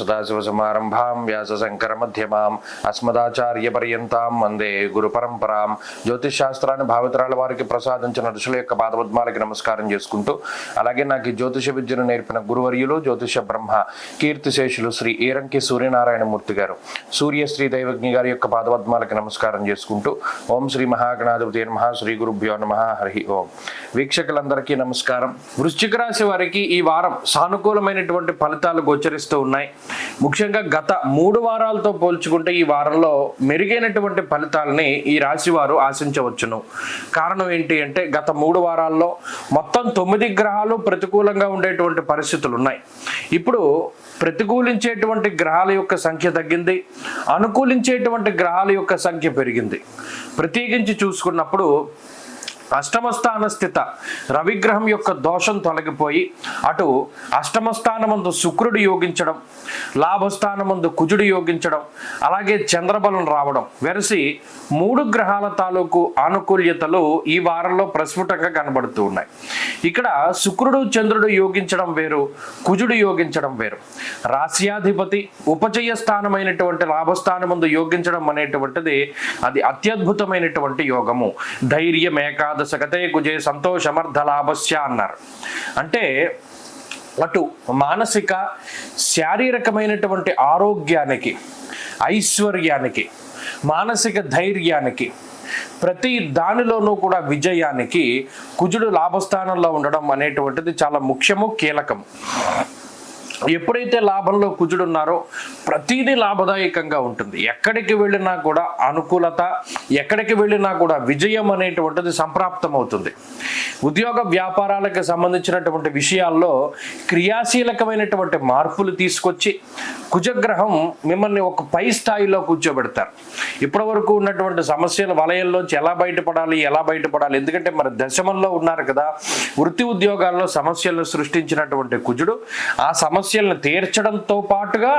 సదాశివసమారంభాం వ్యాసశంకరమధ్యమాం అస్మదాచార్యపర్యంతాం వందే గురుపరంపరాం. జ్యోతిష్ శాస్త్రాన్ని భావితరాల వారికి ప్రసాదించిన ఋషుల యొక్క పాదపద్మాలకి నమస్కారం చేసుకుంటూ, అలాగే నాకు ఈ జ్యోతిష విద్యను నేర్పిన గురువర్యులు జ్యోతిష బ్రహ్మ కీర్తిశేషులు శ్రీ ఈరంకి సూర్యనారాయణమూర్తి గారు, సూర్యశ్రీ దైవజ్ఞ గారి యొక్క పాదపద్మాలకి నమస్కారం చేసుకుంటూ, ఓం శ్రీ మహాగణాధిపతి నమః, శ్రీ గురుభ్యో నమః, హరి ఓం. వీక్షకులందరికీ నమస్కారం. వృశ్చిక రాశి వారికి ఈ వారం సానుకూలమైనటువంటి ఫలితాలు గోచరిస్తూ ఉన్నాయి. ముఖ్యంగా గత 3 వారాలతో పోల్చుకుంటే ఈ వారంలో మెరుగైనటువంటి ఫలితాలని ఈ రాశి వారు ఆశించవచ్చును. కారణం ఏంటి అంటే, గత 3 వారాల్లో మొత్తం 9 గ్రహాలు ప్రతికూలంగా ఉండేటువంటి పరిస్థితులు ఉన్నాయి. ఇప్పుడు ప్రతికూలించేటువంటి గ్రహాల యొక్క సంఖ్య తగ్గింది, అనుకూలించేటువంటి గ్రహాల యొక్క సంఖ్య పెరిగింది. ప్రత్యేకించి చూసుకున్నప్పుడు అష్టమ స్థాన స్థిత రవిగ్రహం యొక్క దోషం తొలగిపోయి అటు అష్టమ స్థానమందు శుక్రుడు యోగించడం, లాభస్థానమందు కుజుడు యోగించడం, అలాగే చంద్రబలం రావడం వెరసి 3 గ్రహాల తాలూకు ఆనుకూల్యతలు ఈ వారంలో ప్రస్ఫుటంగా కనబడుతూ ఉన్నాయి. ఇక్కడ శుక్రుడు చంద్రుడు యోగించడం వేరు, కుజుడు యోగించడం వేరు. రాశ్యాధిపతి ఉపచయ స్థానమైనటువంటి లాభస్థానమందు యోగించడం అనేటువంటిది అది అత్యద్భుతమైనటువంటి యోగము. ధైర్యం ఏకాదశగతే కుజే సంతోషమర్ధ లాభస్య అన్నారు. అంటే అటు మానసిక శారీరకమైనటువంటి ఆరోగ్యానికి, ఐశ్వర్యానికి, మానసిక ధైర్యానికి, ప్రతి దానిలోనూ కూడా విజయానికి కుజుడు లాభస్థానంలో ఉండడం అనేటువంటిది చాలా ముఖ్యము, కీలకము. ఎప్పుడైతే లాభంలో కుజుడు ఉన్నారో ప్రతిదీ లాభదాయకంగా ఉంటుంది. ఎక్కడికి వెళ్ళినా కూడా అనుకూలత, ఎక్కడికి వెళ్ళినా కూడా విజయం అనేటువంటిది సంప్రాప్తమవుతుంది. ఉద్యోగ వ్యాపారాలకు సంబంధించినటువంటి విషయాల్లో క్రియాశీలకమైనటువంటి మార్పులు తీసుకొచ్చి కుజగ్రహం మిమ్మల్ని ఒక పై స్థాయిలో కూర్చోబెడతారు. ఇప్పటి వరకు ఉన్నటువంటి సమస్యల వలయంలోంచి ఎలా బయటపడాలి, ఎందుకంటే మరి దశమంలో ఉన్నారు కదా. వృత్తి ఉద్యోగాల్లో సమస్యలను సృష్టించినటువంటి కుజుడు ఆ సమస్యలను తీర్చడంతో పాటుగా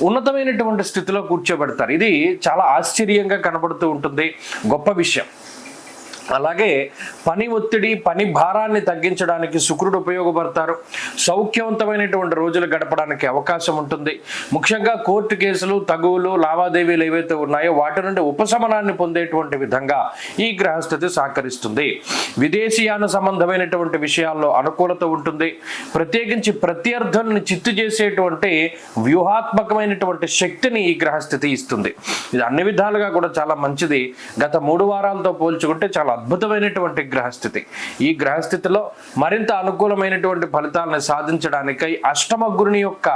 ఉన్నతమైనటువంటి స్థితిలో కూర్చోబెడతారు. ఇది చాలా ఆశ్చర్యంగా కనబడుతూ ఉంటుంది, గొప్ప విషయం. అలాగే పని ఒత్తిడి, పని భారాన్ని తగ్గించడానికి శుక్రుడు ఉపయోగపడతారు. సౌఖ్యవంతమైనటువంటి రోజులు గడపడానికి అవకాశం ఉంటుంది. ముఖ్యంగా కోర్టు కేసులు, తగువులు, లావాదేవీలు ఏవైతే ఉన్నాయో వాటి నుండి ఉపశమనాన్ని పొందేటువంటి విధంగా ఈ గ్రహస్థితి సహకరిస్తుంది. విదేశీయాన సంబంధమైనటువంటి విషయాల్లో అనుకూలత ఉంటుంది. ప్రత్యేకించి ప్రత్యర్థుల్ని చిత్తు చేసేటువంటి వ్యూహాత్మకమైనటువంటి శక్తిని ఈ గ్రహస్థితి ఇస్తుంది. ఇది అన్ని విధాలుగా కూడా చాలా మంచిది. గత 3 వారాలతో పోల్చుకుంటే చాలా అద్భుతమైనటువంటి గ్రహస్థితి. ఈ గ్రహస్థితిలో మరింత అనుకూలమైనటువంటి ఫలితాలను సాధించడానికై అష్టమ గురుని యొక్క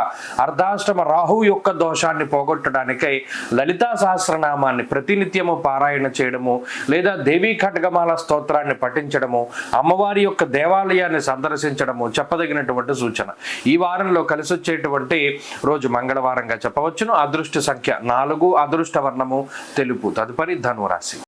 అర్ధాష్టమ రాహువు యొక్క దోషాన్ని పోగొట్టడానికై లలితా సహస్రనామాన్ని ప్రతినిత్యము పారాయణ చేయడము, లేదా దేవీ ఖడ్గమాల స్తోత్రాన్ని పఠించడము, అమ్మవారి యొక్క దేవాలయాన్ని సందర్శించడము చెప్పదగినటువంటి సూచన. ఈ వారంలో కలిసి వచ్చేటువంటి రోజు మంగళవారంగా చెప్పవచ్చును. అదృష్ట సంఖ్య 4, అదృష్ట వర్ణము తెలుపు. తదుపరి ధనురాశి.